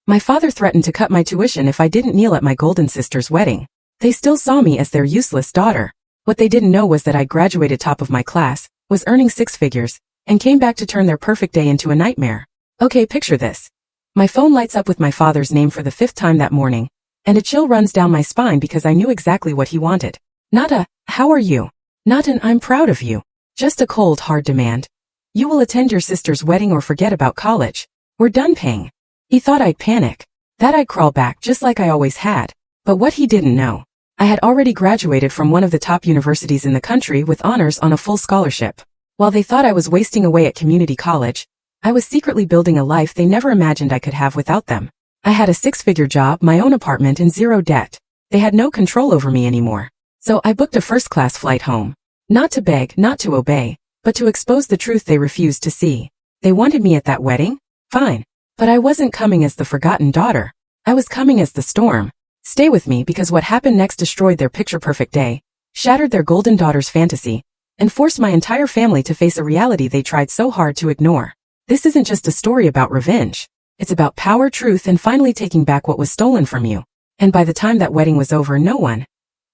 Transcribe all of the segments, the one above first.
My father threatened to cut my tuition if I didn't kneel at my golden sister's wedding. They still saw me as their useless daughter. What they didn't know was that I graduated top of my class, was earning six figures, and came back to turn their perfect day into a nightmare. Okay, picture this. My phone lights up with my father's name for the 5th time that morning, and a chill runs down my spine because I knew exactly what he wanted. Not a, "How are you?" Not an, "I'm proud of you." Just a cold, hard demand. "You will attend your sister's wedding or forget about college. We're done paying." He thought I'd panic, that I'd crawl back just like I always had. But what he didn't know, I had already graduated from one of the top universities in the country with honors on a full scholarship. While they thought I was wasting away at community college, I was secretly building a life they never imagined I could have without them. I had a 6-figure job, my own apartment, and zero debt. They had no control over me anymore. So I booked a first-class flight home. Not to beg, not to obey, but to expose the truth they refused to see. They wanted me at that wedding? Fine. But I wasn't coming as the forgotten daughter. I was coming as the storm. Stay with me, because what happened next destroyed their picture-perfect day, shattered their golden daughter's fantasy, and forced my entire family to face a reality they tried so hard to ignore. This isn't just a story about revenge. It's about power, truth, and finally taking back what was stolen from you. And by the time that wedding was over, no one,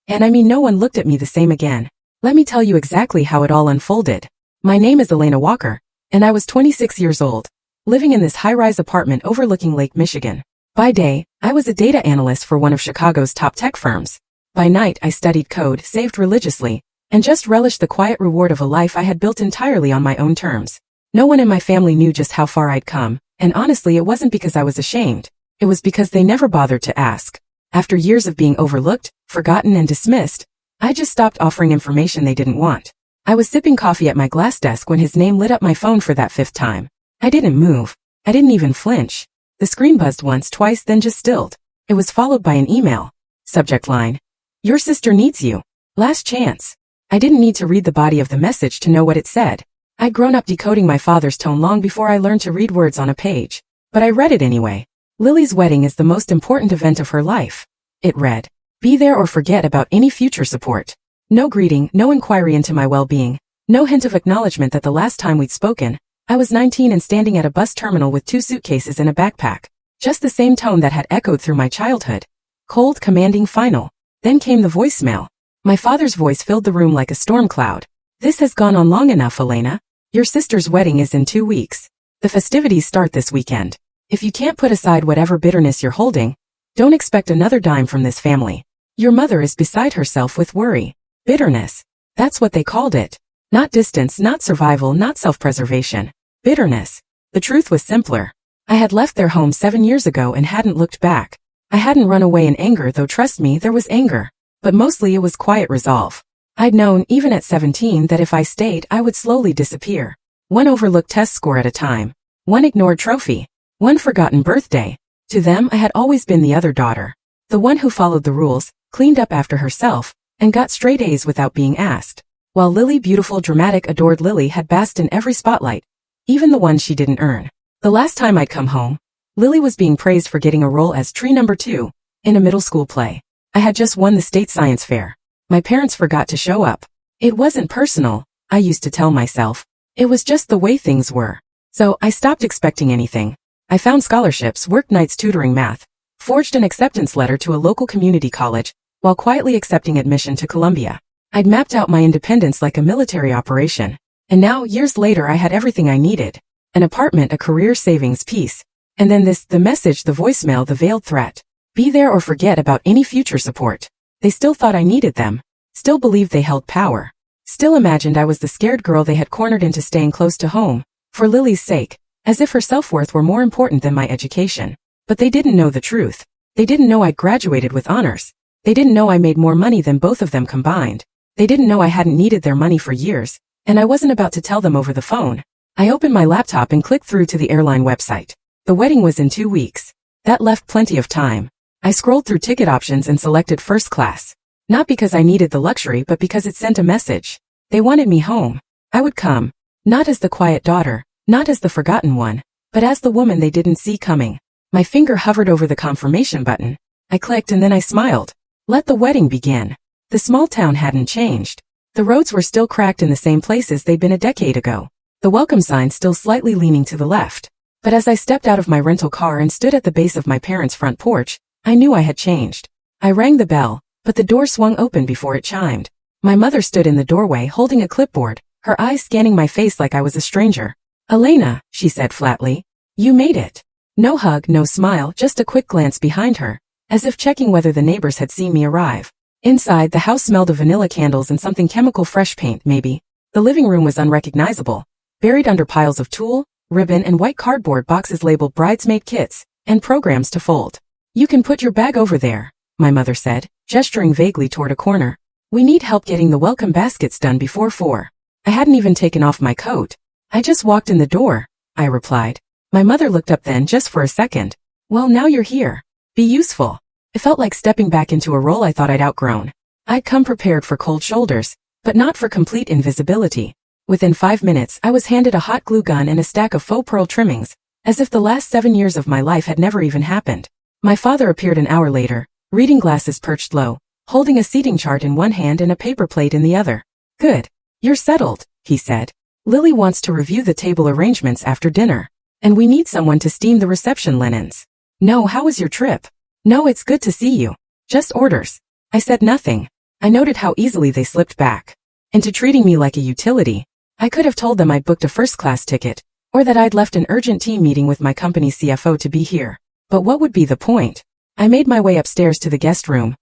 and I mean no one, looked at me the same again. Let me tell you exactly how it all unfolded. My name is Elena Walker, and I was 26 years old, living in this high-rise apartment overlooking Lake Michigan. By day, I was a data analyst for one of Chicago's top tech firms. By night, I studied code, saved religiously, and just relished the quiet reward of a life I had built entirely on my own terms. No one in my family knew just how far I'd come, and honestly, it wasn't because I was ashamed. It was because they never bothered to ask. After years of being overlooked, forgotten, and dismissed, I just stopped offering information they didn't want. I was sipping coffee at my glass desk when his name lit up my phone for that 5th time. I didn't move. I didn't even flinch. The screen buzzed once, twice, then just stilled. It was followed by an email. Subject line: "Your sister needs you. Last chance." I didn't need to read the body of the message to know what it said. I'd grown up decoding my father's tone long before I learned to read words on a page. But I read it anyway. "Lily's wedding is the most important event of her life." It read, "Be there or forget about any future support." No greeting, no inquiry into my well-being, no hint of acknowledgement that the last time we'd spoken, I was 19 and standing at a bus terminal with 2 suitcases and a backpack. Just the same tone that had echoed through my childhood. Cold, commanding, final. Then came the voicemail. My father's voice filled the room like a storm cloud. "This has gone on long enough, Elena. Your sister's wedding is in 2 weeks. The festivities start this weekend. If you can't put aside whatever bitterness you're holding, don't expect another dime from this family. Your mother is beside herself with worry." Bitterness. That's what they called it. Not distance, not survival, not self-preservation. Bitterness. The truth was simpler. I had left their home 7 years ago and hadn't looked back. I hadn't run away in anger, though trust me, there was anger. But mostly it was quiet resolve. I'd known, even at 17, that if I stayed, I would slowly disappear. One overlooked test score at a time. One ignored trophy. One forgotten birthday. To them, I had always been the other daughter. The one who followed the rules, cleaned up after herself, and got straight A's without being asked. While Lily, beautiful, dramatic, adored Lily, had basked in every spotlight, even the ones she didn't earn. The last time I'd come home, Lily was being praised for getting a role as tree number 2 in a middle school play. I had just won the state science fair. My parents forgot to show up. It wasn't personal, I used to tell myself. It was just the way things were. So I stopped expecting anything. I found scholarships, worked nights tutoring math, forged an acceptance letter to a local community college, while quietly accepting admission to Columbia. I'd mapped out my independence like a military operation. And now, years later, I had everything I needed. An apartment, a career, savings, peace. And then the message, the voicemail, the veiled threat. Be there or forget about any future support. They still thought I needed them. Still believed they held power. Still imagined I was the scared girl they had cornered into staying close to home, for Lily's sake, as if her self-worth were more important than my education. But they didn't know the truth. They didn't know I'd graduated with honors. They didn't know I made more money than both of them combined. They didn't know I hadn't needed their money for years, and I wasn't about to tell them over the phone. I opened my laptop and clicked through to the airline website. The wedding was in 2 weeks. That left plenty of time. I scrolled through ticket options and selected first class. Not because I needed the luxury, but because it sent a message. They wanted me home. I would come. Not as the quiet daughter, not as the forgotten one, but as the woman they didn't see coming. My finger hovered over the confirmation button. I clicked and then I smiled. Let the wedding begin. The small town hadn't changed. The roads were still cracked in the same places they'd been a decade ago. The welcome sign still slightly leaning to the left. But as I stepped out of my rental car and stood at the base of my parents' front porch, I knew I had changed. I rang the bell, but the door swung open before it chimed. My mother stood in the doorway holding a clipboard, her eyes scanning my face like I was a stranger. "Elena," she said flatly, "you made it." No hug, no smile, just a quick glance behind her, as if checking whether the neighbors had seen me arrive. Inside, the house smelled of vanilla candles and something chemical fresh paint, maybe. The living room was unrecognizable, buried under piles of tulle, ribbon and white cardboard boxes labeled bridesmaid kits, and programs to fold. "You can put your bag over there," my mother said, gesturing vaguely toward a corner. "We need help getting the welcome baskets done before 4. I hadn't even taken off my coat. "I just walked in the door," I replied. My mother looked up then just for a second. "Well, now you're here. Be useful." It felt like stepping back into a role I thought I'd outgrown. I'd come prepared for cold shoulders, but not for complete invisibility. Within 5 minutes, I was handed a hot glue gun and a stack of faux pearl trimmings, as if the last 7 years of my life had never even happened. My father appeared an hour later, reading glasses perched low, holding a seating chart in one hand and a paper plate in the other. "Good. You're settled," he said. "Lily wants to review the table arrangements after dinner. And we need someone to steam the reception linens." "No, how was your trip?" "No, it's good to see you. Just orders." I said nothing. I noted how easily they slipped back into treating me like a utility. I could have told them I'd booked a first-class ticket, or that I'd left an urgent team meeting with my company's CFO to be here. But what would be the point? I made my way upstairs to the guest room.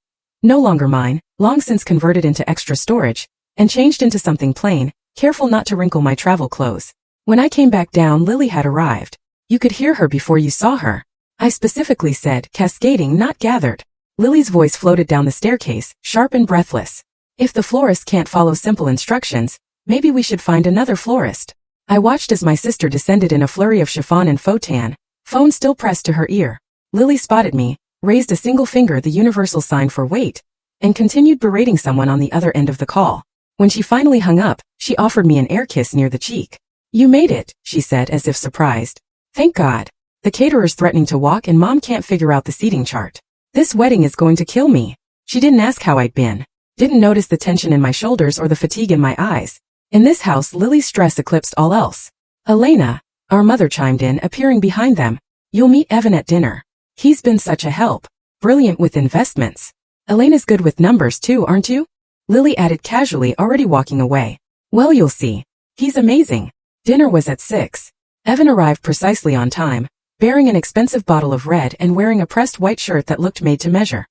No longer mine, long since converted into extra storage, and changed into something plain, careful not to wrinkle my travel clothes. When I came back down, Lily had arrived. You could hear her before you saw her. I specifically said, cascading, not gathered. Lily's voice floated down the staircase, sharp and breathless. "If the florist can't follow simple instructions, maybe we should find another florist." I watched as my sister descended in a flurry of chiffon and faux tan, phone still pressed to her ear. Lily spotted me, raised a single finger, the universal sign for wait, and continued berating someone on the other end of the call. When she finally hung up, she offered me an air kiss near the cheek. "You made it," she said as if surprised. "Thank God. The caterer's threatening to walk and Mom can't figure out the seating chart. This wedding is going to kill me." She didn't ask how I'd been. Didn't notice the tension in my shoulders or the fatigue in my eyes. In this house, Lily's stress eclipsed all else. "Elena," our mother chimed in, appearing behind them. "You'll meet Evan at dinner. He's been such a help. Brilliant with investments. Elena's good with numbers too, aren't you?" Lily added casually, already walking away. "Well, you'll see. He's amazing." Dinner was at 6. Evan arrived precisely on time, bearing an expensive bottle of red and wearing a pressed white shirt that looked made to measure.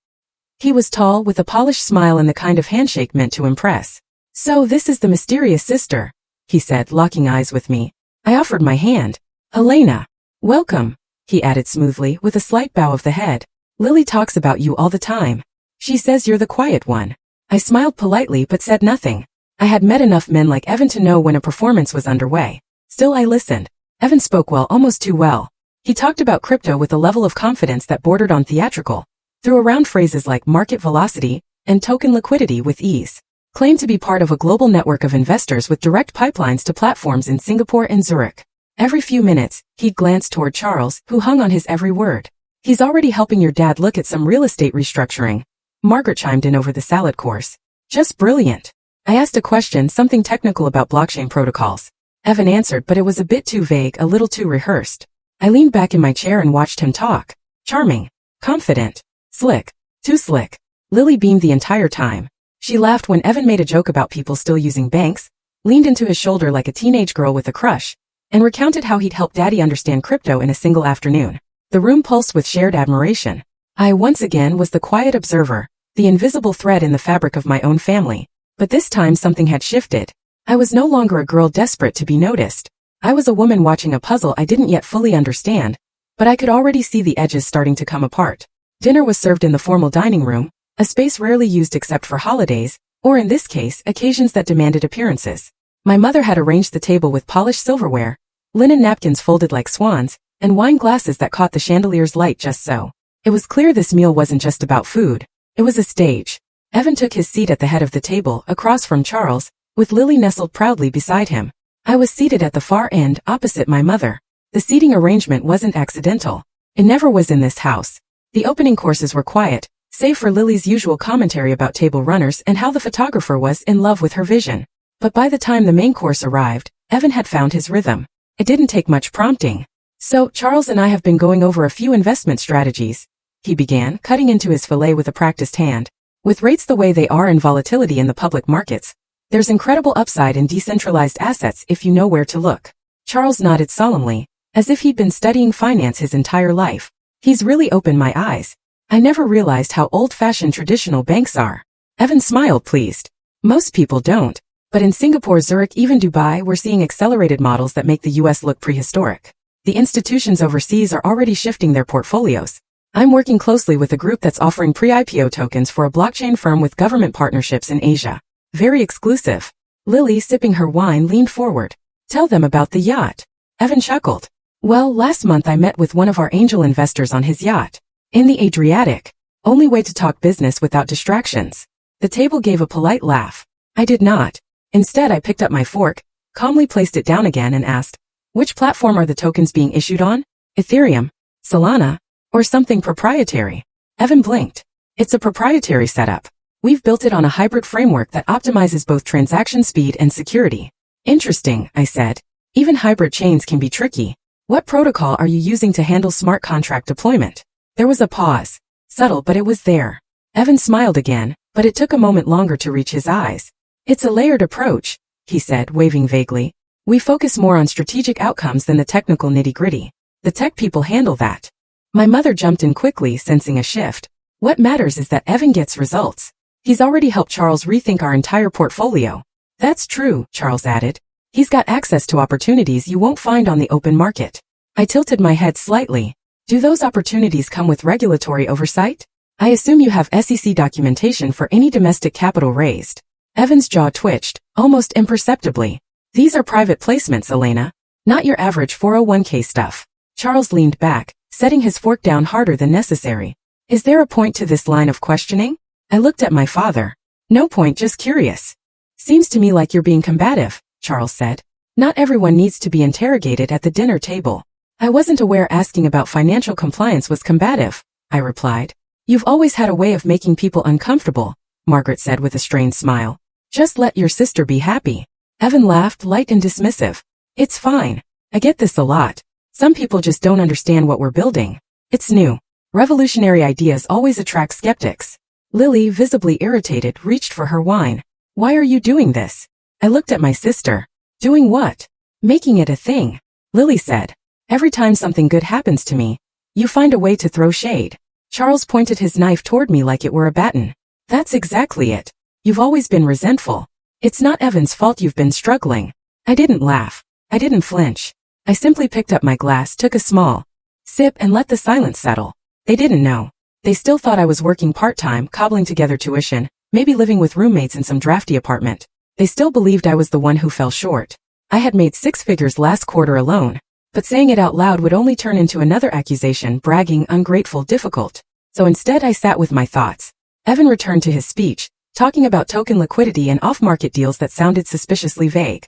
He was tall, with a polished smile and the kind of handshake meant to impress. "So this is the mysterious sister," he said, locking eyes with me. I offered my hand. "Elena. Welcome," he added smoothly, with a slight bow of the head. "Lily talks about you all the time. She says you're the quiet one." I smiled politely but said nothing. I had met enough men like Evan to know when a performance was underway. Still, I listened. Evan spoke well, almost too well. He talked about crypto with a level of confidence that bordered on theatrical. Threw around phrases like market velocity and token liquidity with ease. Claimed to be part of a global network of investors with direct pipelines to platforms in Singapore and Zurich. Every few minutes, he'd glance toward Charles, who hung on his every word. "He's already helping your dad look at some real estate restructuring." Margaret chimed in over the salad course. "Just brilliant." I asked a question, something technical about blockchain protocols. Evan answered, but it was a bit too vague, a little too rehearsed. I leaned back in my chair and watched him talk. Charming. Confident. Slick. Too slick. Lily beamed the entire time. She laughed when Evan made a joke about people still using banks, leaned into his shoulder like a teenage girl with a crush, and recounted how he'd helped Daddy understand crypto in a single afternoon. The room pulsed with shared admiration. I, once again, was the quiet observer, the invisible thread in the fabric of my own family. But this time something had shifted. I was no longer a girl desperate to be noticed. I was a woman watching a puzzle I didn't yet fully understand, but I could already see the edges starting to come apart. Dinner was served in the formal dining room, a space rarely used except for holidays, or in this case, occasions that demanded appearances. My mother had arranged the table with polished silverware, linen napkins folded like swans, and wine glasses that caught the chandelier's light just so. It was clear this meal wasn't just about food. It was a stage. Evan took his seat at the head of the table, across from Charles, with Lily nestled proudly beside him. I was seated at the far end, opposite my mother. The seating arrangement wasn't accidental. It never was in this house. The opening courses were quiet, save for Lily's usual commentary about table runners and how the photographer was in love with her vision. But by the time the main course arrived, Evan had found his rhythm. It didn't take much prompting. So, Charles and I have been going over a few investment strategies, he began, cutting into his fillet with a practiced hand. With rates the way they are and volatility in the public markets, there's incredible upside in decentralized assets if you know where to look. Charles nodded solemnly, as if he'd been studying finance his entire life. He's really opened my eyes. I never realized how old-fashioned traditional banks are. Evan smiled, pleased. Most people don't. But in Singapore, Zurich, even Dubai, we're seeing accelerated models that make the US look prehistoric. The institutions overseas are already shifting their portfolios. I'm working closely with a group that's offering pre-IPO tokens for a blockchain firm with government partnerships in Asia. Very exclusive. Lily, sipping her wine, leaned forward. Tell them about the yacht. Evan chuckled. Well, last month I met with one of our angel investors on his yacht. In the Adriatic. Only way to talk business without distractions. The table gave a polite laugh. I did not. Instead, I picked up my fork, calmly placed it down again and asked, which platform are the tokens being issued on? Ethereum, Solana, or something proprietary? Evan blinked. It's a proprietary setup. We've built it on a hybrid framework that optimizes both transaction speed and security. Interesting, I said. Even hybrid chains can be tricky. What protocol are you using to handle smart contract deployment? There was a pause. Subtle, but it was there. Evan smiled again, but it took a moment longer to reach his eyes. It's a layered approach, he said, waving vaguely. We focus more on strategic outcomes than the technical nitty-gritty. The tech people handle that. My mother jumped in quickly, sensing a shift. What matters is that Evan gets results. He's already helped Charles rethink our entire portfolio. That's true, Charles added. He's got access to opportunities you won't find on the open market. I tilted my head slightly. Do those opportunities come with regulatory oversight? I assume you have SEC documentation for any domestic capital raised. Evan's jaw twitched, almost imperceptibly. These are private placements, Elena. Not your average 401k stuff. Charles leaned back, setting his fork down harder than necessary. Is there a point to this line of questioning? I looked at my father. No point, just curious. Seems to me like you're being combative, Charles said. Not everyone needs to be interrogated at the dinner table. I wasn't aware asking about financial compliance was combative, I replied. You've always had a way of making people uncomfortable, Margaret said with a strained smile. Just let your sister be happy. Evan laughed, light and dismissive. It's fine. I get this a lot. Some people just don't understand what we're building. It's new. Revolutionary ideas always attract skeptics. Lily, visibly irritated, reached for her wine. Why are you doing this? I looked at my sister. Doing what? Making it a thing. Lily said. Every time something good happens to me, you find a way to throw shade. Charles pointed his knife toward me like it were a baton. That's exactly it. You've always been resentful. It's not Evan's fault you've been struggling. I didn't laugh. I didn't flinch. I simply picked up my glass, took a small sip and let the silence settle. They didn't know. They still thought I was working part-time, cobbling together tuition, maybe living with roommates in some drafty apartment. They still believed I was the one who fell short. I had made 6 figures last quarter alone. But saying it out loud would only turn into another accusation, bragging, ungrateful, difficult. So instead I sat with my thoughts. Evan returned to his speech, talking about token liquidity and off-market deals that sounded suspiciously vague.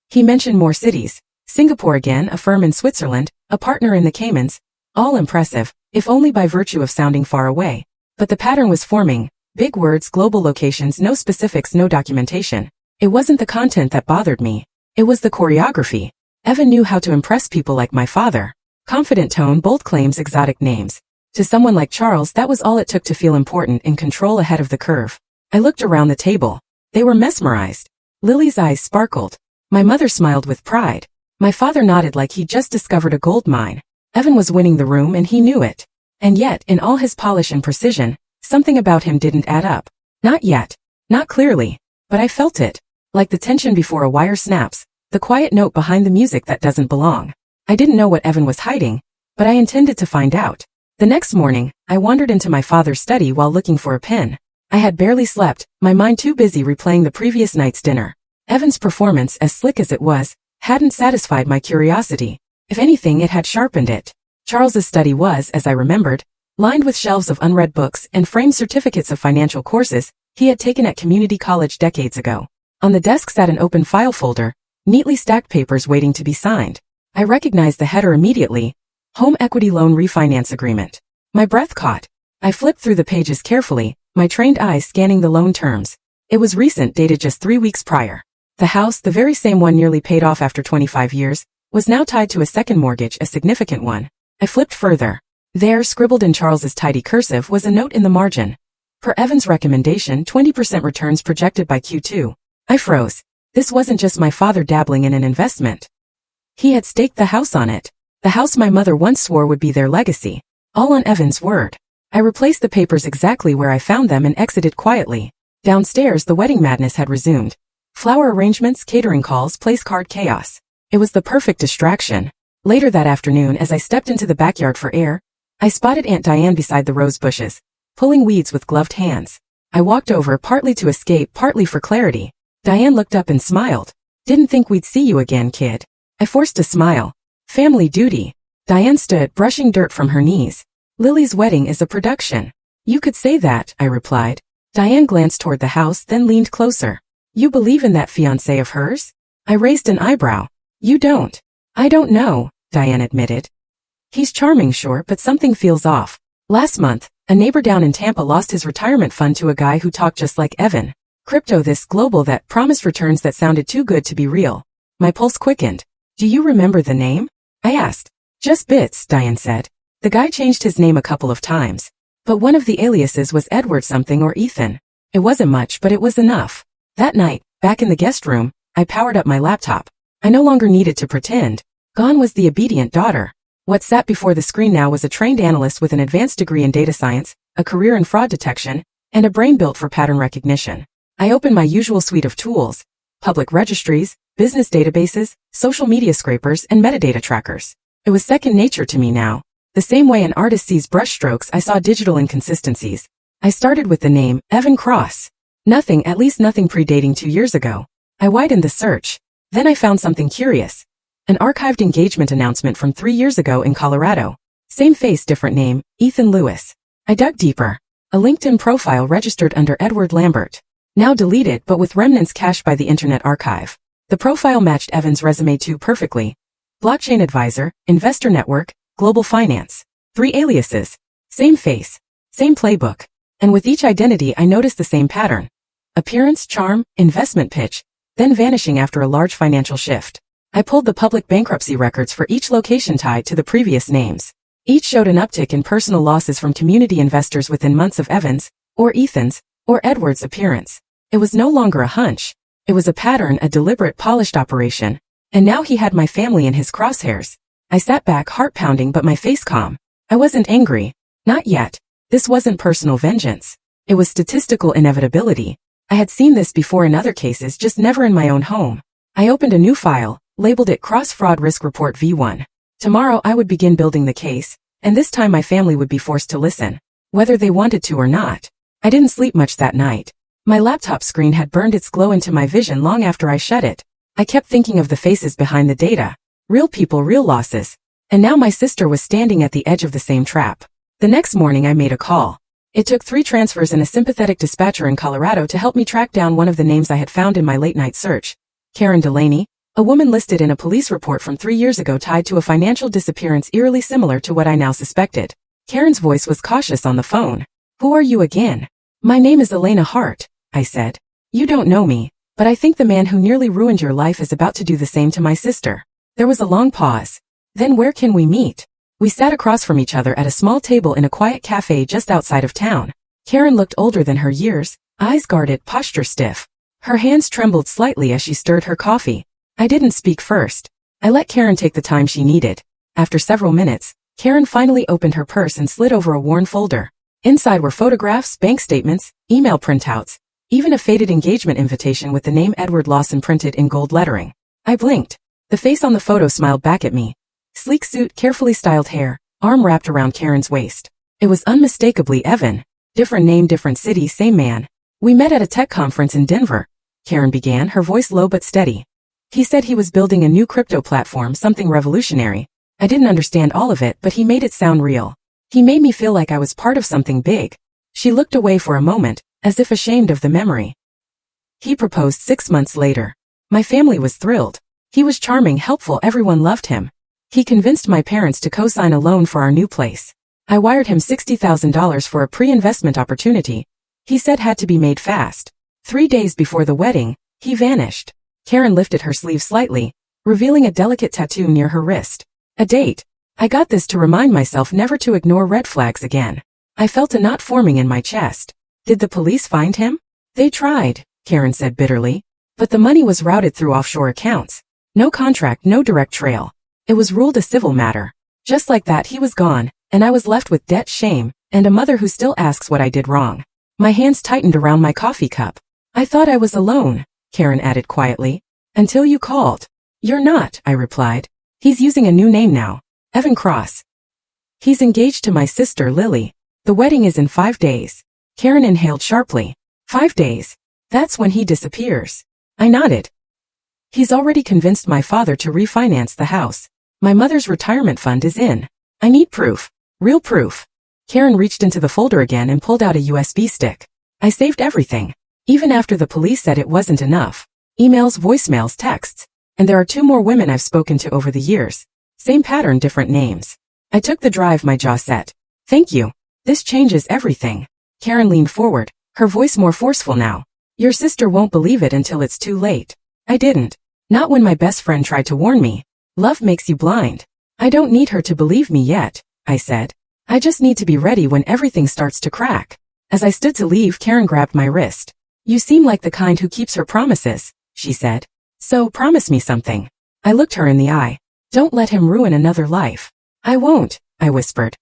He mentioned more cities. Singapore again, a firm in Switzerland, a partner in the Caymans. All impressive, if only by virtue of sounding far away. But the pattern was forming. Big words, global locations, no specifics, no documentation. It wasn't the content that bothered me. It was the choreography. Evan knew how to impress people like my father. Confident tone, bold claims, exotic names. To someone like Charles, that was all it took to feel important, in control, ahead of the curve. I looked around the table. They were mesmerized. Lily's eyes sparkled. My mother smiled with pride. My father nodded like he'd just discovered a gold mine. Evan was winning the room and he knew it. And yet, in all his polish and precision, something about him didn't add up. Not yet. Not clearly. But I felt it. Like the tension before a wire snaps. The quiet note behind the music that doesn't belong. I didn't know what Evan was hiding, but I intended to find out. The next morning, I wandered into my father's study while looking for a pen. I had barely slept, my mind too busy replaying the previous night's dinner. Evan's performance, as slick as it was, hadn't satisfied my curiosity. If anything, it had sharpened it. Charles's study was, as I remembered, lined with shelves of unread books and framed certificates of financial courses he had taken at community college decades ago. On the desk sat an open file folder, neatly stacked papers waiting to be signed. I recognized the header immediately. Home Equity Loan Refinance Agreement. My breath caught. I flipped through the pages carefully, my trained eyes scanning the loan terms. It was recent, dated just 3 weeks prior. The house, the very same one nearly paid off after 25 years, was now tied to a second mortgage, a significant one. I flipped further. There, scribbled in Charles's tidy cursive, was a note in the margin. Per Evan's recommendation, 20% returns projected by Q2. I froze. This wasn't just my father dabbling in an investment. He had staked the house on it. The house my mother once swore would be their legacy. All on Evan's word. I replaced the papers exactly where I found them and exited quietly. Downstairs, the wedding madness had resumed. Flower arrangements, catering calls, place card chaos. It was the perfect distraction. Later that afternoon, as I stepped into the backyard for air, I spotted Aunt Diane beside the rose bushes, pulling weeds with gloved hands. I walked over, partly to escape, partly for clarity. Diane looked up and smiled. Didn't think we'd see you again, kid. I forced a smile. Family duty. Diane stood, brushing dirt from her knees. Lily's wedding is a production. You could say that, I replied. Diane glanced toward the house, then leaned closer. You believe in that fiancé of hers? I raised an eyebrow. You don't. I don't know, Diane admitted. He's charming, sure, but something feels off. Last month, a neighbor down in Tampa lost his retirement fund to a guy who talked just like Evan. Crypto this global that promised returns that sounded too good to be real. My pulse quickened. Do you remember the name? I asked. Just bits, Diane said. The guy changed his name a couple of times. But one of the aliases was Edward something or Ethan. It wasn't much, but it was enough. That night, back in the guest room, I powered up my laptop. I no longer needed to pretend. Gone was the obedient daughter. What sat before the screen now was a trained analyst with an advanced degree in data science, a career in fraud detection, and a brain built for pattern recognition. I opened my usual suite of tools: public registries, business databases, social media scrapers, and metadata trackers. It was second nature to me now. The same way an artist sees brushstrokes, I saw digital inconsistencies. I started with the name, Evan Cross. Nothing, at least nothing predating 2 years ago. I widened the search. Then I found something curious. An archived engagement announcement from 3 years ago in Colorado. Same face, different name, Ethan Lewis. I dug deeper. A LinkedIn profile registered under Edward Lambert. Now deleted, but with remnants cached by the Internet Archive. The profile matched Evan's resume too perfectly. Blockchain advisor, investor network, global finance. 3 aliases. Same face. Same playbook. And with each identity I noticed the same pattern. Appearance, charm, investment pitch, then vanishing after a large financial shift. I pulled the public bankruptcy records for each location tied to the previous names. Each showed an uptick in personal losses from community investors within months of Evan's, or Ethan's, or Edward's appearance. It was no longer a hunch. It was a pattern, a deliberate, polished operation. And now he had my family in his crosshairs. I sat back, heart pounding but my face calm. I wasn't angry. Not yet. This wasn't personal vengeance. It was statistical inevitability. I had seen this before in other cases, just never in my own home. I opened a new file, labeled it Cross-Fraud Risk Report V1. Tomorrow I would begin building the case, and this time my family would be forced to listen, whether they wanted to or not. I didn't sleep much that night. My laptop screen had burned its glow into my vision long after I shut it. I kept thinking of the faces behind the data. Real people, real losses. And now my sister was standing at the edge of the same trap. The next morning I made a call. It took 3 transfers and a sympathetic dispatcher in Colorado to help me track down one of the names I had found in my late-night search. Karen Delaney, a woman listed in a police report from 3 years ago tied to a financial disappearance eerily similar to what I now suspected. Karen's voice was cautious on the phone. Who are you again? My name is Elena Hart, I said. You don't know me, but I think the man who nearly ruined your life is about to do the same to my sister. There was a long pause. Then where can we meet? We sat across from each other at a small table in a quiet cafe just outside of town. Karen looked older than her years, eyes guarded, posture stiff. Her hands trembled slightly as she stirred her coffee. I didn't speak first. I let Karen take the time she needed. After several minutes, Karen finally opened her purse and slid over a worn folder. Inside were photographs, bank statements, email printouts, even a faded engagement invitation with the name Edward Lawson printed in gold lettering. I blinked. The face on the photo smiled back at me. Sleek suit, carefully styled hair, arm wrapped around Karen's waist. It was unmistakably Evan. Different name, different city, same man. We met at a tech conference in Denver, Karen began, her voice low but steady. He said he was building a new crypto platform, something revolutionary. I didn't understand all of it, but he made it sound real. He made me feel like I was part of something big. She looked away for a moment, as if ashamed of the memory. He proposed 6 months later. My family was thrilled. He was charming, helpful, everyone loved him. He convinced my parents to co-sign a loan for our new place. I wired him $60,000 for a pre-investment opportunity. He said had to be made fast. 3 days before the wedding, he vanished. Karen lifted her sleeve slightly. revealing a delicate tattoo near her wrist. A date. I got this to remind myself never to ignore red flags again. I felt a knot forming in my chest. Did the police find him? They tried, Karen said bitterly. But the money was routed through offshore accounts. No contract, no direct trail. It was ruled a civil matter. Just like that he was gone, and I was left with debt, shame, and a mother who still asks what I did wrong. My hands tightened around my coffee cup. I thought I was alone, Karen added quietly. Until you called. You're not, I replied. He's using a new name now. Evan Cross. He's engaged to my sister Lily. The wedding is in 5 days. Karen inhaled sharply. 5 days. That's when he disappears. I nodded. He's already convinced my father to refinance the house. My mother's retirement fund is in. I need proof. Real proof. Karen reached into the folder again and pulled out a USB stick. I saved everything. Even after the police said it wasn't enough. Emails, voicemails, texts. And there are 2 more women I've spoken to over the years. Same pattern, different names. I took the drive, my jaw set. Thank you. This changes everything. Karen leaned forward, her voice more forceful now. Your sister won't believe it until it's too late. I didn't. Not when my best friend tried to warn me. Love makes you blind. I don't need her to believe me yet, I said. I just need to be ready when everything starts to crack. As I stood to leave, Karen grabbed my wrist. You seem like the kind who keeps her promises, she said. So promise me something. I looked her in the eye. Don't let him ruin another life. I won't, I whispered.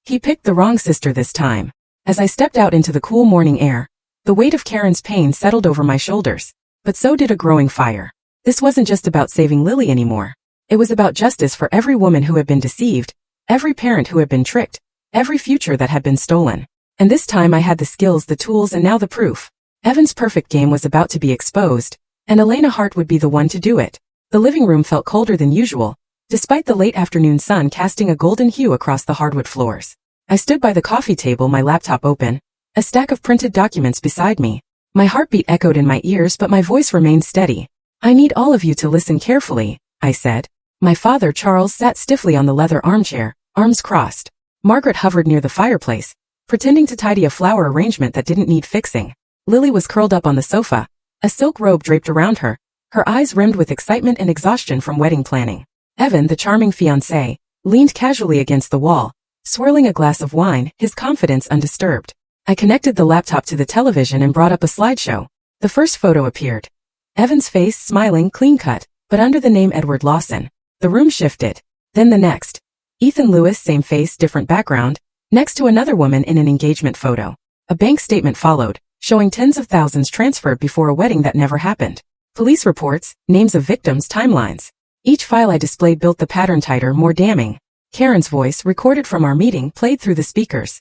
He picked the wrong sister this time. As I stepped out into the cool morning air, the weight of Karen's pain settled over my shoulders, but so did a growing fire. This wasn't just about saving Lily anymore. It was about justice for every woman who had been deceived, every parent who had been tricked, every future that had been stolen. And this time I had the skills, the tools, and now the proof. Evan's perfect game was about to be exposed, and Elena Hart would be the one to do it. The living room felt colder than usual, despite the late afternoon sun casting a golden hue across the hardwood floors. I stood by the coffee table, my laptop open, a stack of printed documents beside me. My heartbeat echoed in my ears, but my voice remained steady. I need all of you to listen carefully, I said. My father, Charles, sat stiffly on the leather armchair, arms crossed. Margaret hovered near the fireplace, pretending to tidy a flower arrangement that didn't need fixing. Lily was curled up on the sofa, a silk robe draped around her, her eyes rimmed with excitement and exhaustion from wedding planning. Evan, the charming fiancé, leaned casually against the wall, swirling a glass of wine, his confidence undisturbed. I connected the laptop to the television and brought up a slideshow. The first photo appeared. Evan's face, smiling, clean-cut, but under the name Edward Lawson. The room shifted. Then the next. Ethan Lewis, same face, different background, next to another woman in an engagement photo. A bank statement followed, showing tens of thousands transferred before a wedding that never happened. Police reports, names of victims, timelines. Each file I displayed built the pattern tighter, more damning. Karen's voice, recorded from our meeting, played through the speakers.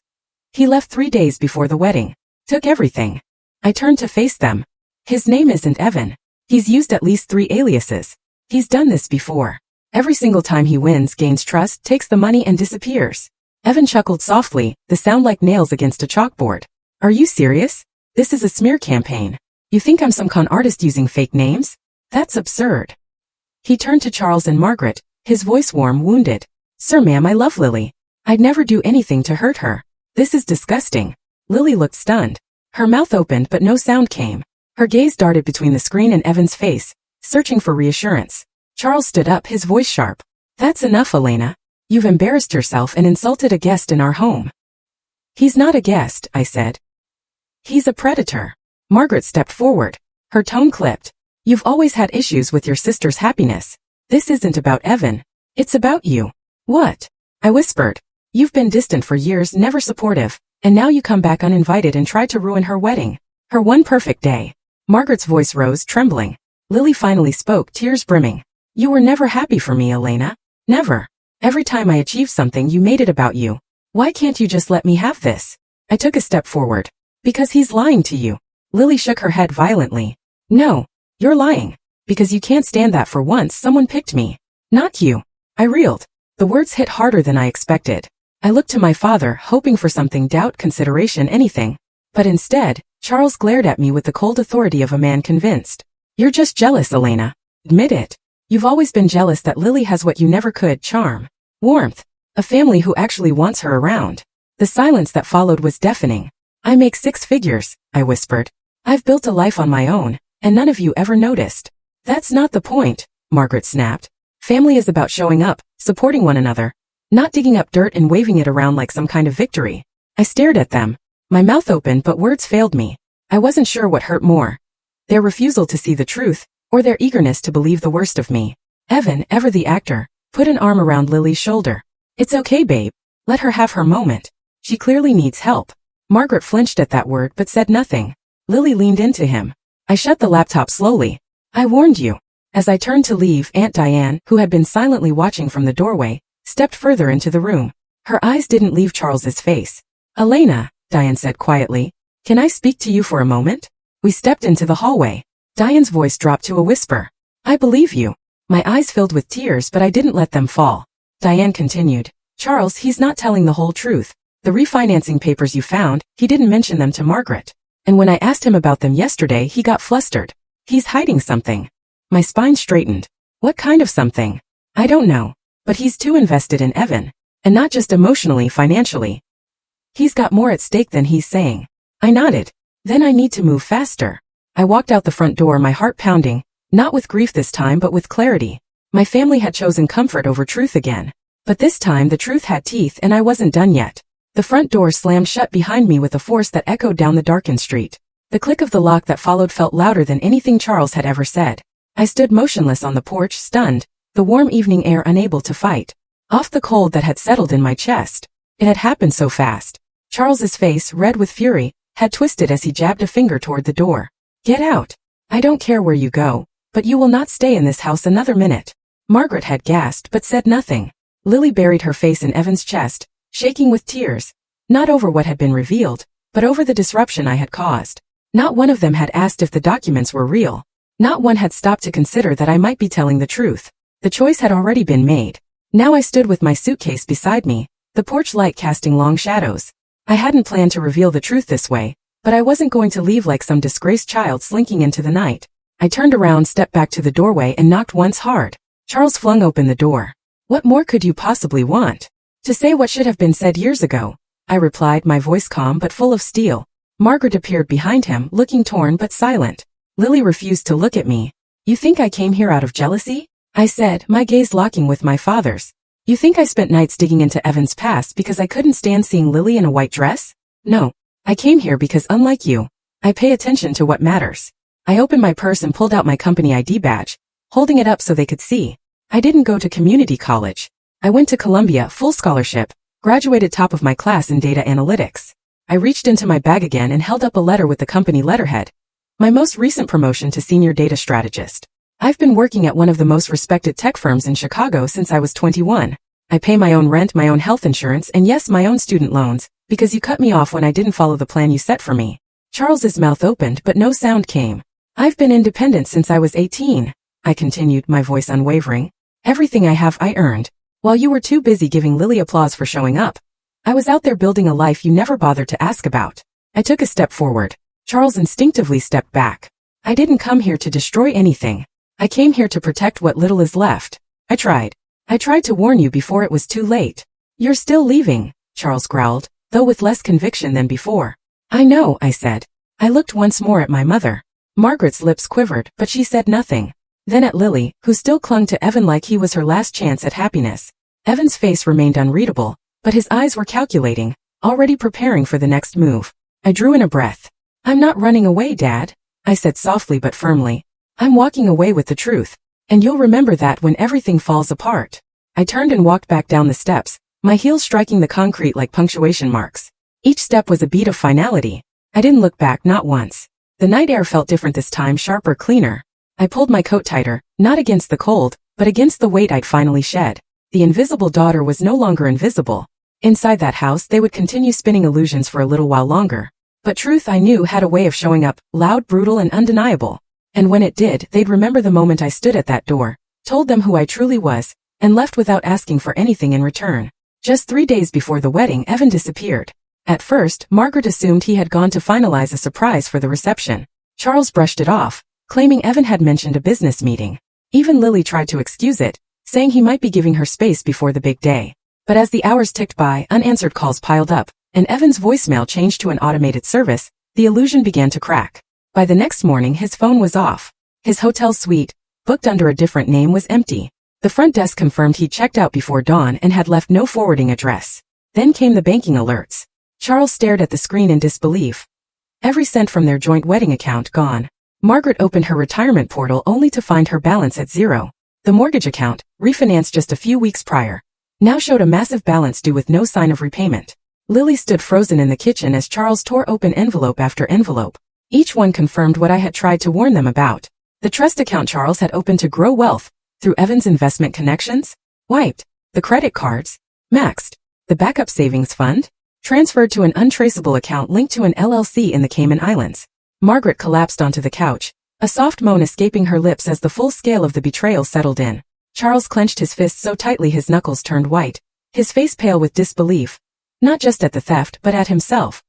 He left 3 days before the wedding. Took everything. I turned to face them. His name isn't Evan. He's used at least 3 aliases. He's done this before. Every single time he wins, gains trust, takes the money and disappears. Evan chuckled softly, the sound like nails against a chalkboard. Are you serious? This is a smear campaign. You think I'm some con artist using fake names? That's absurd. He turned to Charles and Margaret, his voice warm, wounded. Sir, ma'am, I love Lily. I'd never do anything to hurt her. This is disgusting. Lily looked stunned. Her mouth opened but no sound came. Her gaze darted between the screen and Evan's face, searching for reassurance. Charles stood up, his voice sharp. That's enough, Elena. You've embarrassed yourself and insulted a guest in our home. He's not a guest, I said. He's a predator. Margaret stepped forward. Her tone clipped. You've always had issues with your sister's happiness. This isn't about Evan. It's about you. What? I whispered. You've been distant for years, never supportive, and now you come back uninvited and try to ruin her wedding. Her one perfect day. Margaret's voice rose, trembling. Lily finally spoke, tears brimming. You were never happy for me, Elena. Never. Every time I achieved something, you made it about you. Why can't you just let me have this? I took a step forward. Because he's lying to you. Lily shook her head violently. No, you're lying. Because you can't stand that for once someone picked me. Not you. I reeled. The words hit harder than I expected. I looked to my father, hoping for something, doubt, consideration, anything. But instead, Charles glared at me with the cold authority of a man convinced. You're just jealous, Elena. Admit it. You've always been jealous that Lily has what you never could, charm, warmth, a family who actually wants her around. The silence that followed was deafening. I make 6 figures, I whispered. I've built a life on my own, and none of you ever noticed. That's not the point, Margaret snapped. Family is about showing up, supporting one another, not digging up dirt and waving it around like some kind of victory. I stared at them. My mouth opened but words failed me. I wasn't sure what hurt more. Their refusal to see the truth, or their eagerness to believe the worst of me. Evan, ever the actor, put an arm around Lily's shoulder. It's okay, babe. Let her have her moment. She clearly needs help. Margaret flinched at that word but said nothing. Lily leaned into him. I shut the laptop slowly. I warned you. As I turned to leave, Aunt Diane, who had been silently watching from the doorway, stepped further into the room. Her eyes didn't leave Charles's face. Elena, Diane said quietly, can I speak to you for a moment? We stepped into the hallway. Diane's voice dropped to a whisper. I believe you. My eyes filled with tears but I didn't let them fall. Diane continued. Charles, he's not telling the whole truth. The refinancing papers you found, he didn't mention them to Margaret. And when I asked him about them yesterday he got flustered. He's hiding something. My spine straightened. What kind of something? I don't know. But he's too invested in Evan. And not just emotionally, financially. He's got more at stake than he's saying. I nodded. Then I need to move faster. I walked out the front door, my heart pounding, not with grief this time but with clarity. My family had chosen comfort over truth again. But this time the truth had teeth and I wasn't done yet. The front door slammed shut behind me with a force that echoed down the darkened street. The click of the lock that followed felt louder than anything Charles had ever said. I stood motionless on the porch, stunned, the warm evening air unable to fight off the cold that had settled in my chest. It had happened so fast. Charles's face, red with fury, had twisted as he jabbed a finger toward the door. Get out. I don't care where you go, but you will not stay in this house another minute. Margaret had gasped but said nothing. Lily buried her face in Evan's chest, shaking with tears, not over what had been revealed, but over the disruption I had caused. Not one of them had asked if the documents were real. Not one had stopped to consider that I might be telling the truth. The choice had already been made. Now I stood with my suitcase beside me, the porch light casting long shadows. I hadn't planned to reveal the truth this way, but I wasn't going to leave like some disgraced child slinking into the night. I turned around, stepped back to the doorway and knocked once hard. Charles flung open the door. What more could you possibly want? To say what should have been said years ago, I replied, my voice calm but full of steel. Margaret appeared behind him, looking torn but silent. Lily refused to look at me. You think I came here out of jealousy? I said, my gaze locking with my father's. You think I spent nights digging into Evan's past because I couldn't stand seeing Lily in a white dress? No. I came here because unlike you, I pay attention to what matters. I opened my purse and pulled out my company ID badge, holding it up so they could see. I didn't go to community college. I went to Columbia, full scholarship, graduated top of my class in data analytics. I reached into my bag again and held up a letter with the company letterhead. My most recent promotion to senior data strategist. I've been working at one of the most respected tech firms in Chicago since I was 21. I pay my own rent, my own health insurance, and yes, my own student loans, because you cut me off when I didn't follow the plan you set for me. Charles's mouth opened but no sound came. I've been independent since I was 18. I continued, my voice unwavering. Everything I have I earned. While you were too busy giving Lily applause for showing up, I was out there building a life you never bothered to ask about. I took a step forward. Charles instinctively stepped back. I didn't come here to destroy anything. I came here to protect what little is left. I tried to warn you before it was too late. You're still leaving, Charles growled, though with less conviction than before. I know, I said. I looked once more at my mother. Margaret's lips quivered, but she said nothing. Then at Lily, who still clung to Evan like he was her last chance at happiness. Evan's face remained unreadable, but his eyes were calculating, already preparing for the next move. I drew in a breath. I'm not running away, Dad, I said softly but firmly. I'm walking away with the truth, and you'll remember that when everything falls apart. I turned and walked back down the steps, my heels striking the concrete like punctuation marks. Each step was a beat of finality. I didn't look back, not once. The night air felt different this time, sharper, cleaner. I pulled my coat tighter, not against the cold, but against the weight I'd finally shed. The invisible daughter was no longer invisible. Inside that house they would continue spinning illusions for a little while longer. But truth, I knew, had a way of showing up, loud, brutal, and undeniable. And when it did, they'd remember the moment I stood at that door, told them who I truly was, and left without asking for anything in return. Just 3 days before the wedding, Evan disappeared. At first, Margaret assumed he had gone to finalize a surprise for the reception. Charles brushed it off, claiming Evan had mentioned a business meeting. Even Lily tried to excuse it, saying he might be giving her space before the big day. But as the hours ticked by, unanswered calls piled up, and Evan's voicemail changed to an automated service, the illusion began to crack. By the next morning his phone was off. His hotel suite, booked under a different name, was empty. The front desk confirmed he'd checked out before dawn and had left no forwarding address. Then came the banking alerts. Charles stared at the screen in disbelief. Every cent from their joint wedding account gone. Margaret opened her retirement portal only to find her balance at zero. The mortgage account, refinanced just a few weeks prior, now showed a massive balance due with no sign of repayment. Lily stood frozen in the kitchen as Charles tore open envelope after envelope. Each one confirmed what I had tried to warn them about. The trust account Charles had opened to grow wealth, through Evan's investment connections, wiped. The credit cards, maxed. The backup savings fund, transferred to an untraceable account linked to an LLC in the Cayman Islands. Margaret collapsed onto the couch, a soft moan escaping her lips as the full scale of the betrayal settled in. Charles clenched his fists so tightly his knuckles turned white, his face pale with disbelief, not just at the theft but at himself.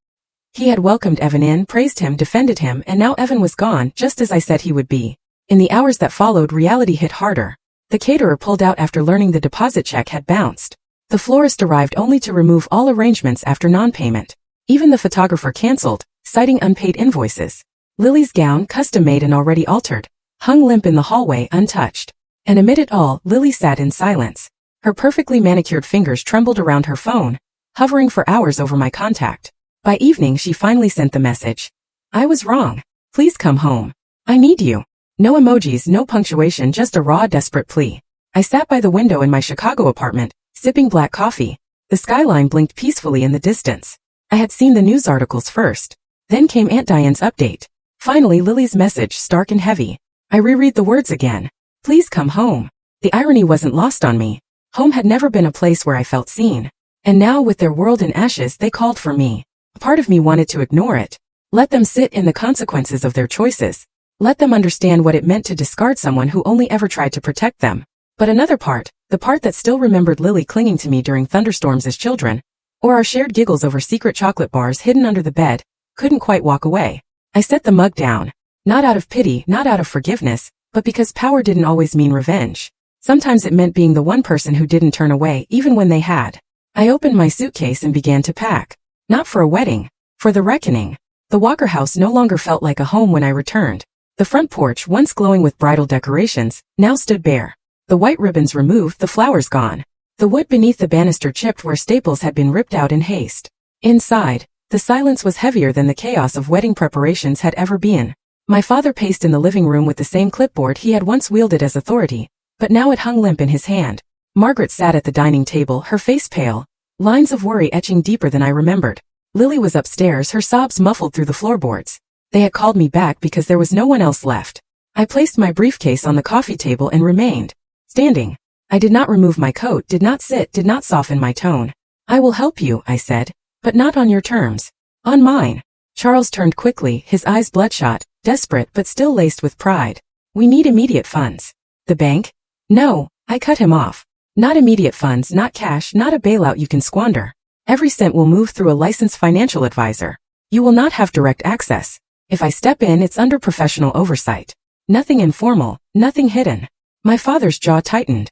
He had welcomed Evan in, praised him, defended him, and now Evan was gone, just as I said he would be. In the hours that followed, reality hit harder. The caterer pulled out after learning the deposit check had bounced. The florist arrived only to remove all arrangements after non-payment. Even the photographer canceled, citing unpaid invoices. Lily's gown, custom-made and already altered, hung limp in the hallway untouched. And amid it all, Lily sat in silence. Her perfectly manicured fingers trembled around her phone, hovering for hours over my contact. By evening she finally sent the message. I was wrong. Please come home. I need you. No emojis, no punctuation, just a raw, desperate plea. I sat by the window in my Chicago apartment, sipping black coffee. The skyline blinked peacefully in the distance. I had seen the news articles first. Then came Aunt Diane's update. Finally Lily's message, stark and heavy. I reread the words again. Please come home. The irony wasn't lost on me. Home had never been a place where I felt seen. And now, with their world in ashes, they called for me. A part of me wanted to ignore it. Let them sit in the consequences of their choices. Let them understand what it meant to discard someone who only ever tried to protect them. But another part, the part that still remembered Lily clinging to me during thunderstorms as children, or our shared giggles over secret chocolate bars hidden under the bed, couldn't quite walk away. I set the mug down. Not out of pity, not out of forgiveness, but because power didn't always mean revenge. Sometimes it meant being the one person who didn't turn away even when they had. I opened my suitcase and began to pack. Not for a wedding, for the reckoning. The Walker house no longer felt like a home when I returned. The front porch, once glowing with bridal decorations, now stood bare. The white ribbons removed, the flowers gone. The wood beneath the banister chipped where staples had been ripped out in haste. Inside, the silence was heavier than the chaos of wedding preparations had ever been. My father paced in the living room with the same clipboard he had once wielded as authority, but now it hung limp in his hand. Margaret sat at the dining table, her face pale, lines of worry etching deeper than I remembered. Lily was upstairs, her sobs muffled through the floorboards. They had called me back because there was no one else left. I placed my briefcase on the coffee table and remained standing. I did not remove my coat, did not sit, did not soften my tone. I will help you, I said, but not on your terms. On mine. Charles turned quickly, his eyes bloodshot, desperate but still laced with pride. We need immediate funds. The bank? No, I cut him off. Not immediate funds, not cash, not a bailout you can squander. Every cent will move through a licensed financial advisor. You will not have direct access. If I step in, it's under professional oversight. Nothing informal, nothing hidden. My father's jaw tightened.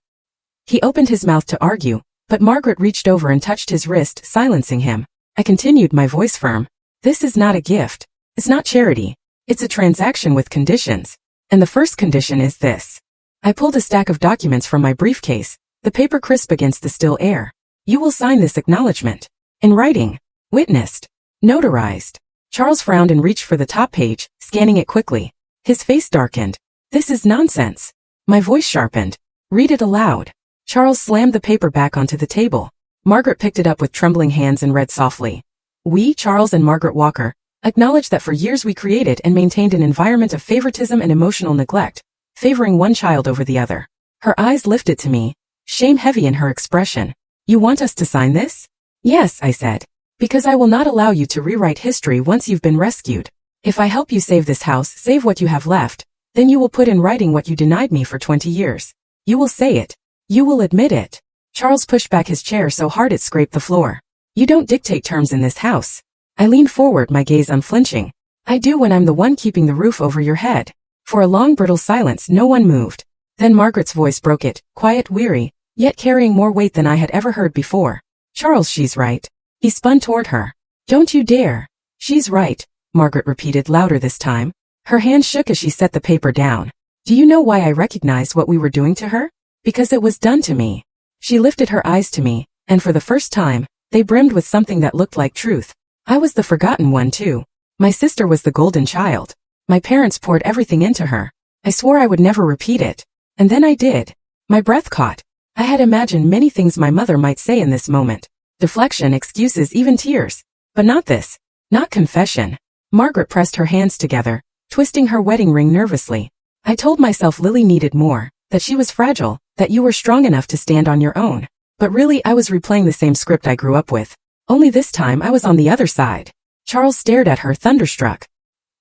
He opened his mouth to argue, but Margaret reached over and touched his wrist, silencing him. I continued, my voice firm. This is not a gift. It's not charity. It's a transaction with conditions. And the first condition is this. I pulled a stack of documents from my briefcase, the paper crisp against the still air. You will sign this acknowledgement. In writing. Witnessed. Notarized. Charles frowned and reached for the top page, scanning it quickly. His face darkened. This is nonsense. My voice sharpened. Read it aloud. Charles slammed the paper back onto the table. Margaret picked it up with trembling hands and read softly. We, Charles and Margaret Walker, acknowledge that for years we created and maintained an environment of favoritism and emotional neglect, favoring one child over the other. Her eyes lifted to me, shame heavy in her expression. You want us to sign this? Yes, I said. Because I will not allow you to rewrite history once you've been rescued. If I help you save this house, save what you have left, then you will put in writing what you denied me for 20 years. You will say it. You will admit it. Charles pushed back his chair so hard it scraped the floor. You don't dictate terms in this house. I leaned forward, my gaze unflinching. I do when I'm the one keeping the roof over your head. For a long brittle silence, no one moved. Then Margaret's voice broke it, quiet, weary, yet carrying more weight than I had ever heard before. Charles, she's right. He spun toward her. Don't you dare. She's right, Margaret repeated louder this time. Her hand shook as she set the paper down. Do you know why I recognized what we were doing to her? Because it was done to me. She lifted her eyes to me, and for the first time, they brimmed with something that looked like truth. I was the forgotten one too. My sister was the golden child. My parents poured everything into her. I swore I would never repeat it. And then I did. My breath caught. I had imagined many things my mother might say in this moment. Deflection, excuses, even tears. But not this. Not confession. Margaret pressed her hands together, twisting her wedding ring nervously. I told myself Lily needed more, that she was fragile, that you were strong enough to stand on your own. But really I was replaying the same script I grew up with. Only this time I was on the other side. Charles stared at her, thunderstruck.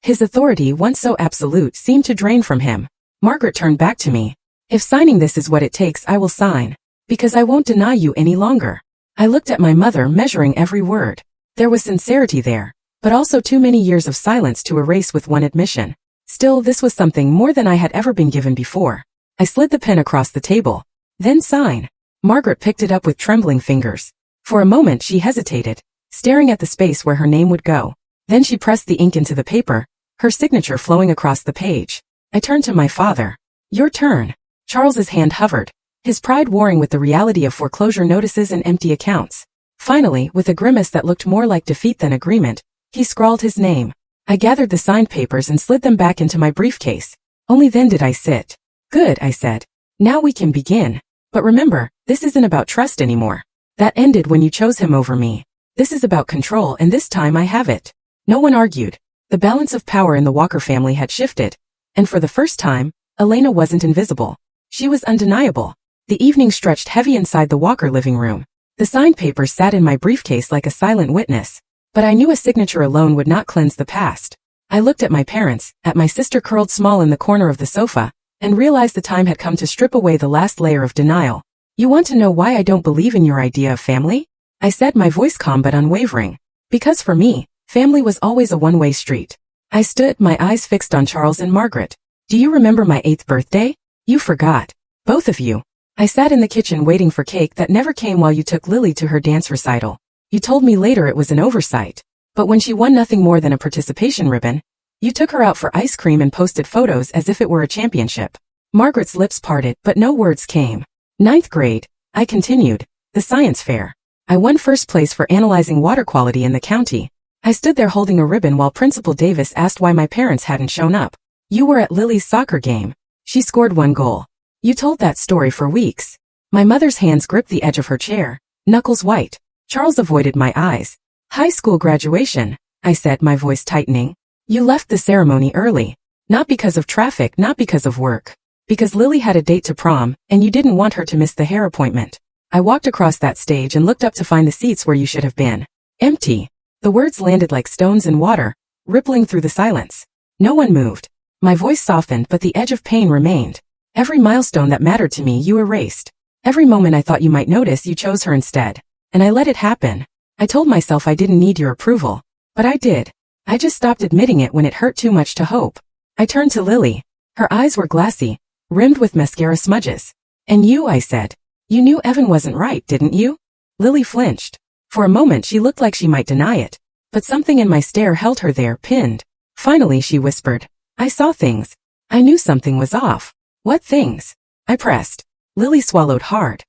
His authority, once so absolute, seemed to drain from him. Margaret turned back to me. If signing this is what it takes, I will sign. Because I won't deny you any longer. I looked at my mother, measuring every word. There was sincerity there, but also too many years of silence to erase with one admission. Still, this was something more than I had ever been given before. I slid the pen across the table. Then sign. Margaret picked it up with trembling fingers. For a moment she hesitated, staring at the space where her name would go. Then she pressed the ink into the paper, her signature flowing across the page. I turned to my father. Your turn. Charles's hand hovered, his pride warring with the reality of foreclosure notices and empty accounts. Finally, with a grimace that looked more like defeat than agreement, he scrawled his name. I gathered the signed papers and slid them back into my briefcase. Only then did I sit. Good, I said. Now we can begin. But remember, this isn't about trust anymore. That ended when you chose him over me. This is about control, and this time I have it. No one argued. The balance of power in the Walker family had shifted. And for the first time, Elena wasn't invisible. She was undeniable. The evening stretched heavy inside the Walker living room. The signed papers sat in my briefcase like a silent witness. But I knew a signature alone would not cleanse the past. I looked at my parents, at my sister curled small in the corner of the sofa, and realized the time had come to strip away the last layer of denial. You want to know why I don't believe in your idea of family? I said, my voice calm but unwavering. Because for me, family was always a one-way street. I stood, my eyes fixed on Charles and Margaret. Do you remember my 8th birthday? You forgot. Both of you. I sat in the kitchen waiting for cake that never came while you took Lily to her dance recital. You told me later it was an oversight. But when she won nothing more than a participation ribbon, you took her out for ice cream and posted photos as if it were a championship. Margaret's lips parted, but no words came. 9th grade, I continued. The science fair. I won first place for analyzing water quality in the county. I stood there holding a ribbon while Principal Davis asked why my parents hadn't shown up. You were at Lily's soccer game. She scored 1 goal. You told that story for weeks. My mother's hands gripped the edge of her chair, knuckles white. Charles avoided my eyes. High school graduation, I said, my voice tightening. You left the ceremony early. Not because of traffic, not because of work. Because Lily had a date to prom, and you didn't want her to miss the hair appointment. I walked across that stage and looked up to find the seats where you should have been. Empty. The words landed like stones in water, rippling through the silence. No one moved. My voice softened, but the edge of pain remained. Every milestone that mattered to me you erased. Every moment I thought you might notice, you chose her instead. And I let it happen. I told myself I didn't need your approval. But I did. I just stopped admitting it when it hurt too much to hope. I turned to Lily. Her eyes were glassy, rimmed with mascara smudges. And you, I said. You knew Evan wasn't right, didn't you? Lily flinched. For a moment she looked like she might deny it. But something in my stare held her there, pinned. Finally she whispered. I saw things. I knew something was off. What things? I pressed. Lily swallowed hard.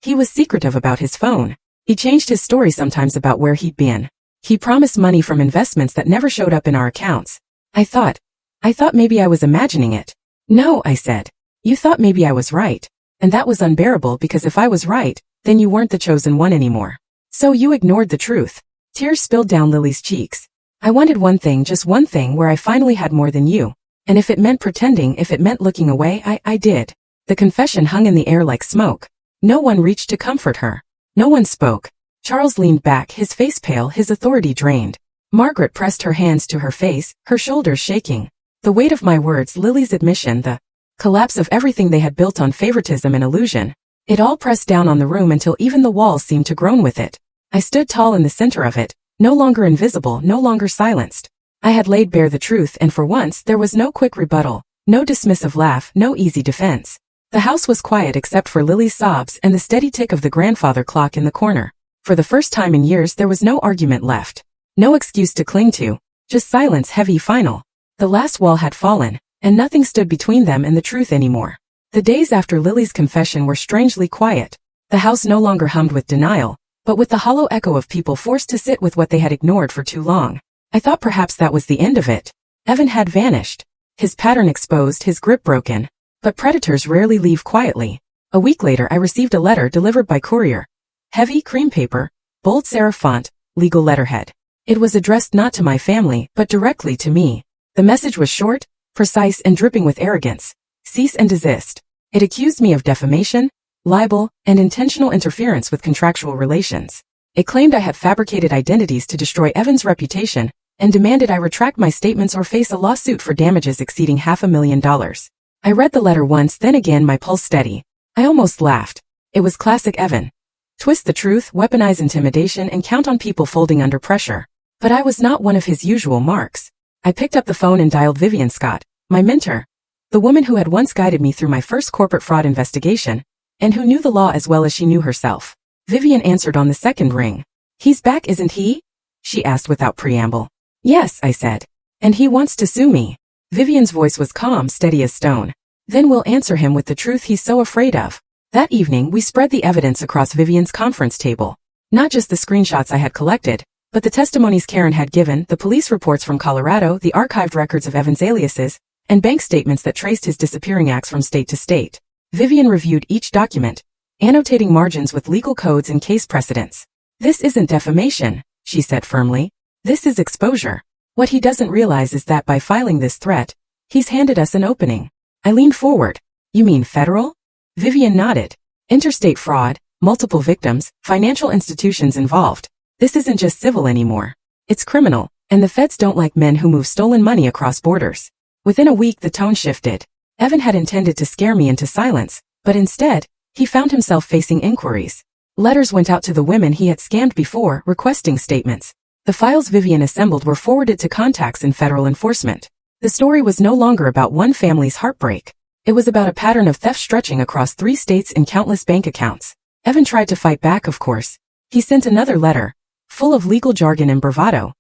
He was secretive about his phone. He changed his story sometimes about where he'd been. He promised money from investments that never showed up in our accounts. I thought maybe I was imagining it. No, I said. You thought maybe I was right. And that was unbearable because if I was right, then you weren't the chosen one anymore. So you ignored the truth. Tears spilled down Lily's cheeks. I wanted one thing, just one thing where I finally had more than you. And if it meant pretending, if it meant looking away, I did. The confession hung in the air like smoke. No one reached to comfort her. No one spoke. Charles leaned back, his face pale, his authority drained. Margaret pressed her hands to her face, her shoulders shaking. The weight of my words, Lily's admission, the collapse of everything they had built on favoritism and illusion. It all pressed down on the room until even the walls seemed to groan with it. I stood tall in the center of it, no longer invisible, no longer silenced. I had laid bare the truth, and for once there was no quick rebuttal, no dismissive laugh, no easy defense. The house was quiet except for Lily's sobs and the steady tick of the grandfather clock in the corner. For the first time in years there was no argument left. No excuse to cling to. Just silence, heavy, final. The last wall had fallen, and nothing stood between them and the truth anymore. The days after Lily's confession were strangely quiet. The house no longer hummed with denial, but with the hollow echo of people forced to sit with what they had ignored for too long. I thought perhaps that was the end of it. Evan had vanished. His pattern exposed, his grip broken. But predators rarely leave quietly. A week later I received a letter delivered by courier. Heavy cream paper, bold serif font, legal letterhead. It was addressed not to my family, but directly to me. The message was short, precise, and dripping with arrogance. Cease and desist. It accused me of defamation, libel, and intentional interference with contractual relations. It claimed I had fabricated identities to destroy Evan's reputation, and demanded I retract my statements or face a lawsuit for damages exceeding $500,000. I read the letter once, then again, my pulse steady. I almost laughed. It was classic Evan. Twist the truth, weaponize intimidation, and count on people folding under pressure. But I was not one of his usual marks. I picked up the phone and dialed Vivian Scott, my mentor, the woman who had once guided me through my first corporate fraud investigation, and who knew the law as well as she knew herself. Vivian answered on the second ring. "He's back, isn't he?" she asked without preamble. "Yes," I said. "And he wants to sue me." Vivian's voice was calm, steady as stone. "Then we'll answer him with the truth he's so afraid of." That evening, we spread the evidence across Vivian's conference table. Not just the screenshots I had collected, but the testimonies Karen had given, the police reports from Colorado, the archived records of Evan's aliases, and bank statements that traced his disappearing acts from state to state. Vivian reviewed each document, annotating margins with legal codes and case precedents. "This isn't defamation," she said firmly. "This is exposure. What he doesn't realize is that by filing this threat, he's handed us an opening." I leaned forward. "You mean federal?" Vivian nodded. "Interstate fraud, multiple victims, financial institutions involved. This isn't just civil anymore. It's criminal, and the feds don't like men who move stolen money across borders." Within a week the tone shifted. Evan had intended to scare me into silence, but instead, he found himself facing inquiries. Letters went out to the women he had scammed before, requesting statements. The files Vivian assembled were forwarded to contacts in federal enforcement. The story was no longer about one family's heartbreak. It was about a pattern of theft stretching across 3 states and countless bank accounts. Evan tried to fight back, of course. He sent another letter, full of legal jargon and bravado.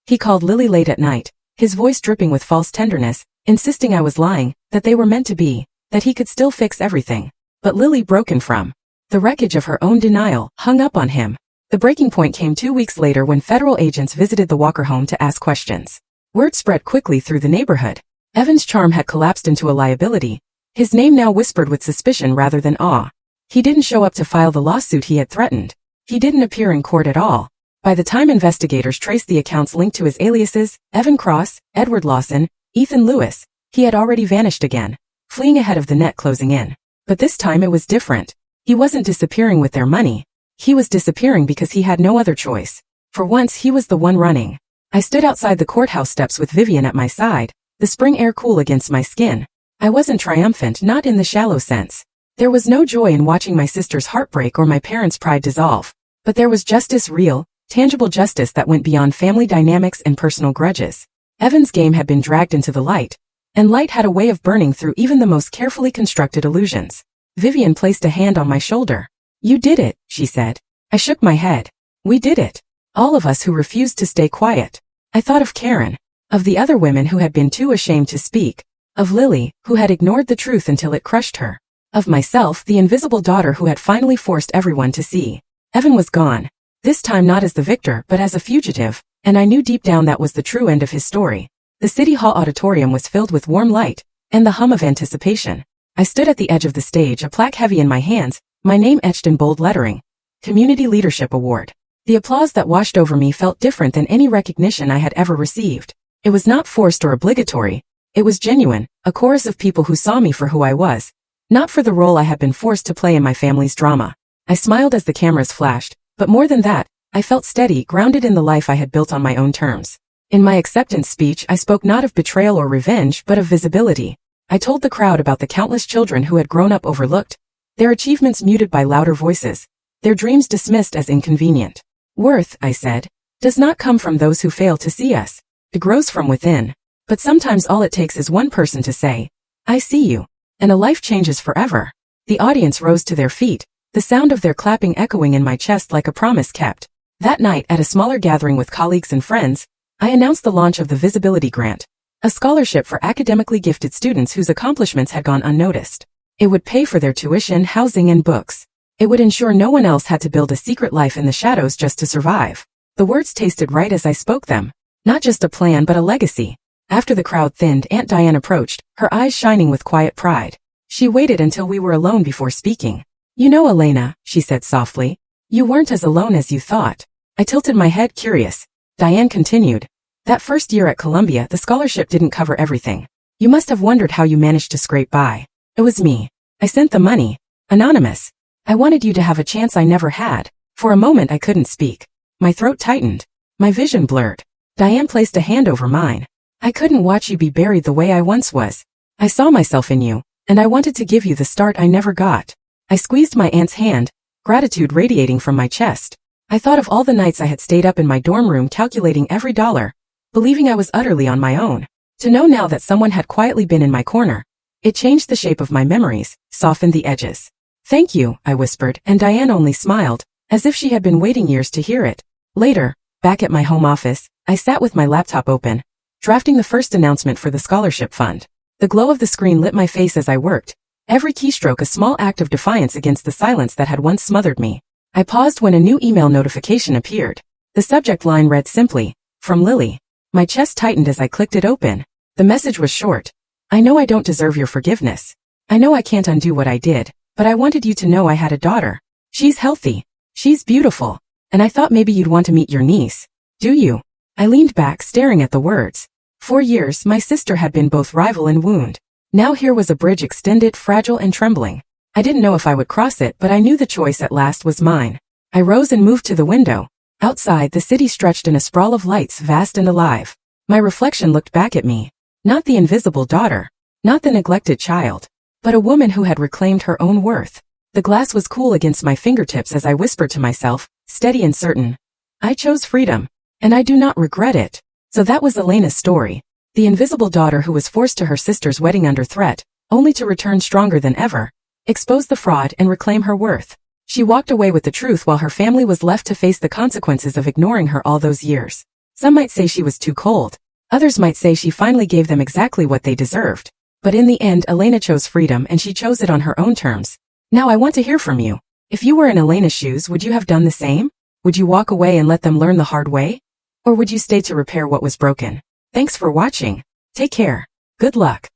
He called Lily late at night, his voice dripping with false tenderness, insisting I was lying, that they were meant to be, that he could still fix everything. But Lily, broken from the wreckage of her own denial, hung up on him. The breaking point came 2 weeks later when federal agents visited the Walker home to ask questions. Word spread quickly through the neighborhood. Evan's charm had collapsed into a liability, his name now whispered with suspicion rather than awe. He didn't show up to file the lawsuit he had threatened. He didn't appear in court at all. By the time investigators traced the accounts linked to his aliases, Evan Cross, Edward Lawson, Ethan Lewis, he had already vanished again, fleeing ahead of the net closing in. But this time it was different. He wasn't disappearing with their money. He was disappearing because he had no other choice. For once he was the one running. I stood outside the courthouse steps with Vivian at my side, the spring air cool against my skin. I wasn't triumphant, not in the shallow sense. There was no joy in watching my sister's heartbreak or my parents' pride dissolve. But there was justice, real, tangible justice that went beyond family dynamics and personal grudges. Evan's game had been dragged into the light, and light had a way of burning through even the most carefully constructed illusions. Vivian placed a hand on my shoulder. "You did it," she said. I shook my head. "We did it. All of us who refused to stay quiet." I thought of Karen, of the other women who had been too ashamed to speak, of Lily, who had ignored the truth until it crushed her, of myself, the invisible daughter who had finally forced everyone to see. Evan was gone. This time not as the victor, but as a fugitive, and I knew deep down that was the true end of his story. The City Hall auditorium was filled with warm light, and the hum of anticipation. I stood at the edge of the stage, a plaque heavy in my hands, my name etched in bold lettering. Community Leadership Award. The applause that washed over me felt different than any recognition I had ever received. It was not forced or obligatory. It was genuine, a chorus of people who saw me for who I was, not for the role I had been forced to play in my family's drama. I smiled as the cameras flashed, but more than that, I felt steady, grounded in the life I had built on my own terms. In my acceptance speech, I spoke not of betrayal or revenge, but of visibility. I told the crowd about the countless children who had grown up overlooked, their achievements muted by louder voices, their dreams dismissed as inconvenient. Worth, I said, does not come from those who fail to see us. It grows from within. But sometimes all it takes is one person to say, "I see you," and a life changes forever. The audience rose to their feet, the sound of their clapping echoing in my chest like a promise kept. That night, at a smaller gathering with colleagues and friends, I announced the launch of the Visibility Grant, A scholarship for academically gifted students whose accomplishments had gone unnoticed. It would pay for their tuition, housing, and books. It would ensure no one else had to build a secret life in the shadows just to survive. The words tasted right as I spoke them. Not just a plan but a legacy. After the crowd thinned, Aunt Diane approached, her eyes shining with quiet pride. She waited until we were alone before speaking. "You know, Elena," she said softly, "you weren't as alone as you thought." I tilted my head, curious. Diane continued, "That first year at Columbia, the scholarship didn't cover everything. You must have wondered how you managed to scrape by. It was me. I sent the money. Anonymous. I wanted you to have a chance I never had." For a moment I couldn't speak. My throat tightened. My vision blurred. Diane placed a hand over mine. "I couldn't watch you be buried the way I once was. I saw myself in you, and I wanted to give you the start I never got." I squeezed my aunt's hand, gratitude radiating from my chest. I thought of all the nights I had stayed up in my dorm room calculating every dollar, believing I was utterly on my own. To know now that someone had quietly been in my corner, it changed the shape of my memories, softened the edges. "Thank you," I whispered, and Diane only smiled, as if she had been waiting years to hear it. Later, back at my home office, I sat with my laptop open, drafting the first announcement for the scholarship fund. The glow of the screen lit my face as I worked, every keystroke a small act of defiance against the silence that had once smothered me. I paused when a new email notification appeared. The subject line read simply, "From Lily." My chest tightened as I clicked it open. The message was short. "I know I don't deserve your forgiveness. I know I can't undo what I did, but I wanted you to know I had a daughter. She's healthy. She's beautiful. And I thought maybe you'd want to meet your niece. Do you?" I leaned back, staring at the words. For years, my sister had been both rival and wound. Now here was a bridge extended, fragile and trembling. I didn't know if I would cross it, but I knew the choice at last was mine. I rose and moved to the window. Outside, the city stretched in a sprawl of lights, vast and alive. My reflection looked back at me. Not the invisible daughter. Not the neglected child. But a woman who had reclaimed her own worth. The glass was cool against my fingertips as I whispered to myself, steady and certain. I chose freedom. And I do not regret it. So that was Elena's story. The invisible daughter who was forced to her sister's wedding under threat, only to return stronger than ever, expose the fraud and reclaim her worth. She walked away with the truth while her family was left to face the consequences of ignoring her all those years. Some might say she was too cold. Others might say she finally gave them exactly what they deserved. But in the end, Elena chose freedom and she chose it on her own terms. Now I want to hear from you. If you were in Elena's shoes, would you have done the same? Would you walk away and let them learn the hard way? Or would you stay to repair what was broken? Thanks for watching. Take care. Good luck.